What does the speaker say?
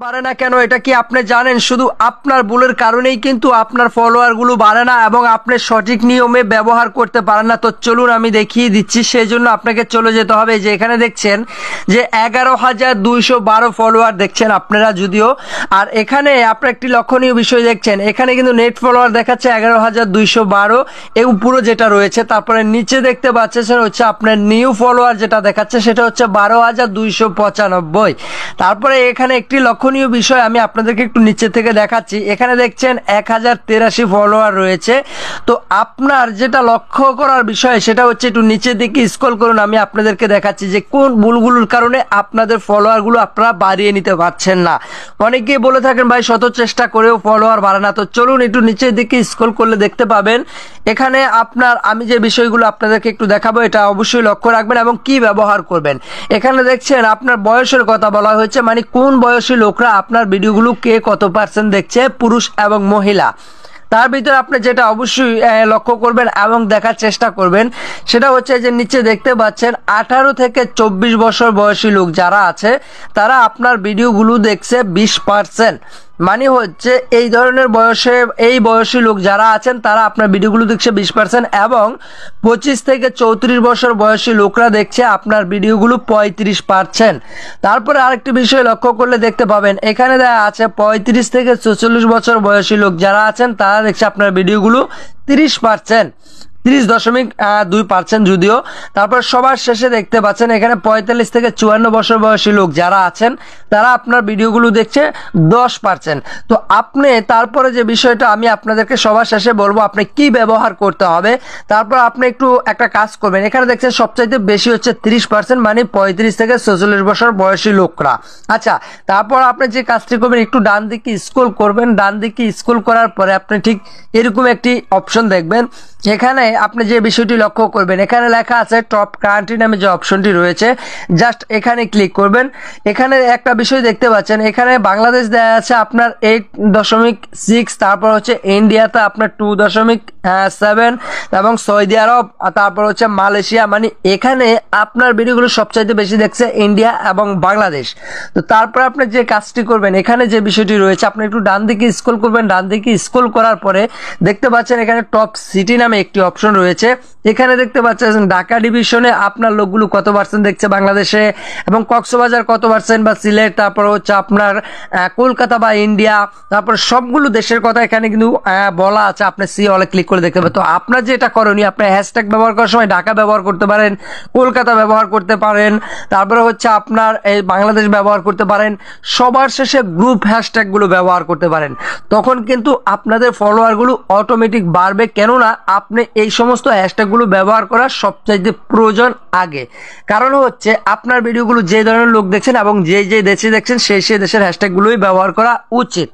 বাড়ে না কেন এটা কি আপনি জানেন? শুধু আপনার ভুলের কারণেই কিন্তু আপনার ফলোয়ারগুলো বাড়ে না এবং আপনি সঠিক নিয়মে ব্যবহার করতে পারেন না। তো চলুন আমি দেখিয়ে দিচ্ছি। সেই জন্য আপনাকে চলে যেতে হবে যে এখানে দেখছেন যে 11,212 ফলোয়ার দেখছেন আপনারা যদিও, আর এখানে আপনার একটি লক্ষণীয় বিষয় দেখছেন, এখানে কিন্তু নেট ফলোয়ার দেখাচ্ছে 11,212 এই উপরে যেটা রয়েছে। তারপরে নিচে দেখতে পাচ্ছেন হচ্ছে আপনার নিউ ফলোয়ার যেটা দেখাচ্ছে সেটা হচ্ছে 12,295। তারপরে এখানে একটি লক্ষণীয় বিষয় আমি আপনাদেরকে একটু নিচে থেকে দেখাচ্ছি। এখানে দেখছেন 1083 ফলোয়ার রয়েছে। তো আপনার যেটা লক্ষ্য করার বিষয় সেটা হচ্ছে একটু নিচের দিকে স্ক্রল করুন, আমি আপনাদেরকে দেখাচ্ছি যে কোন ভুলগুলোর কারণে আপনাদের ফলোয়ারগুলো আপনারা বাড়িয়ে নিতে পারছেন না। অনেকেই বলে থাকেন ভাই শত চেষ্টা করেও ফলোয়ার বাড়ে না। তো চলুন একটু নিচের দিকে স্ক্রল করলে দেখতে পাবেন এখানে আপনার আমি যে বিষয়গুলো আপনাদেরকে একটু দেখাবো এটা অবশ্যই লক্ষ্য রাখবেন এবং কি ব্যবহার করবেন। এখানে দেখছেন আপনার বয়সের কথা বলা হয়েছে, মানে কোন বয়সী লোকরা আপনার ভিডিওগুলো কে কত পার্সেন্ট দেখছে, পুরুষ এবং মহিলা। তার ভিতরে আপনি যেটা অবশ্যই লক্ষ্য করবেন এবং দেখার চেষ্টা করবেন সেটা হচ্ছে যে নিচে দেখতে পাচ্ছেন 18 থেকে 24 বছর বয়সী লোক যারা আছে তারা আপনার ভিডিওগুলো দেখছে 20%। মানে হচ্ছে এই ধরনের বয়সে এই বয়সী লোক যারা আছেন তারা আপনার ভিডিওগুলো দেখছে 20% এবং 25 থেকে 34 বছর বয়সী লোকরা দেখছে আপনার ভিডিওগুলো 35%। তারপরে আরেকটি বিষয় লক্ষ্য করলে দেখতে পাবেন এখানে দেয়া আছে 35 থেকে 44 বছর বয়সী লোক যারা আছেন তারা দেখছে আপনার ভিডিওগুলো 30%, 30.2% যদিও। তারপর সবার শেষে দেখতে পাচ্ছেন এখানে 45 থেকে 54 বছর বয়সী লোক যারা আছেন তারা আপনার ভিডিওগুলো দেখছে 10%। তো আপনি তারপরে যে বিষয়টা আমি আপনাদেরকে সবার শেষে বলবো আপনি কি ব্যবহার করতে হবে। তারপর আপনি একটু একটা কাজ করবেন, এখানে দেখছেন সবচাইতে বেশি হচ্ছে 30%, মানে 35 থেকে 46 বছর বয়সী লোকরা। আচ্ছা, তারপর আপনি যে কাজটি করবেন একটু ডান দিকে স্ক্রল করবেন। ডান দিকে স্ক্রল করার পরে আপনি ঠিক এরকম একটি অপশন দেখবেন। এখানে আপনি যে বিষয়টি লক্ষ্য করবেন এখানে লেখা আছে টপ কান্ট্রি নামে যে অপশনটি রয়েছে, জাস্ট এখানে ক্লিক করবেন। এখানে একটা বিষয় দেখতে পাচ্ছেন এখানে বাংলাদেশ দেওয়া আছে আপনার 8.6, তারপর হচ্ছে ইন্ডিয়াতে আপনার 2.7 এবং সৌদি আরব, তারপর হচ্ছে মালয়েশিয়া। মানে এখানে আপনার ভিডিওগুলো সবচাইতে বেশি দেখছে ইন্ডিয়া এবং বাংলাদেশ। তো তারপর আপনি যে কাজটি করবেন এখানে যে বিষয়টি রয়েছে আপনি একটু ডান দিকে স্ক্রল করবেন। ডান দিকে স্ক্রল করার পরে দেখতে পাচ্ছেন এখানে টপ সিটি নামে একটি অপশন রয়েছে। এখানে দেখতে পাচ্ছেন ঢাকা ডিভিশনে আপনার লোকগুলো কত পার্সেন্ট দেখছে বাংলাদেশে, এবং কক্সবাজার কত পার্সেন্ট বা সিলেট, তারপর হচ্ছে আপনার কলকাতা বা ইন্ডিয়া, তারপর সবগুলো দেশের কথা এখানে কিন্তু বলা আছে। আপনি সি অলে ক্লিক করে দেখতে পাবেন। তো আপনার যেটা করণীয় আপনি হ্যাশট্যাগ ব্যবহার করার সময় ঢাকা ব্যবহার করতে পারেন, কলকাতা ব্যবহার করতে পারেন, তারপরে হচ্ছে আপনার এই বাংলাদেশ ব্যবহার করতে পারেন, সবার শেষে গ্রুপ হ্যাশট্যাগুলো ব্যবহার করতে পারেন। তখন কিন্তু আপনাদের ফলোয়ারগুলো অটোমেটিক বাড়বে, কেননা আপনি এই সমস্ত হ্যাশট্যাগুলো ব্যবহার করার সবচাইতে প্রয়োজন আগে। কারণ হচ্ছে আপনার ভিডিওগুলো যে ধরনের লোক দেখছেন এবং যে দেশে দেখছেন সেই দেশের হ্যাশট্যাগুলোই ব্যবহার করা উচিত।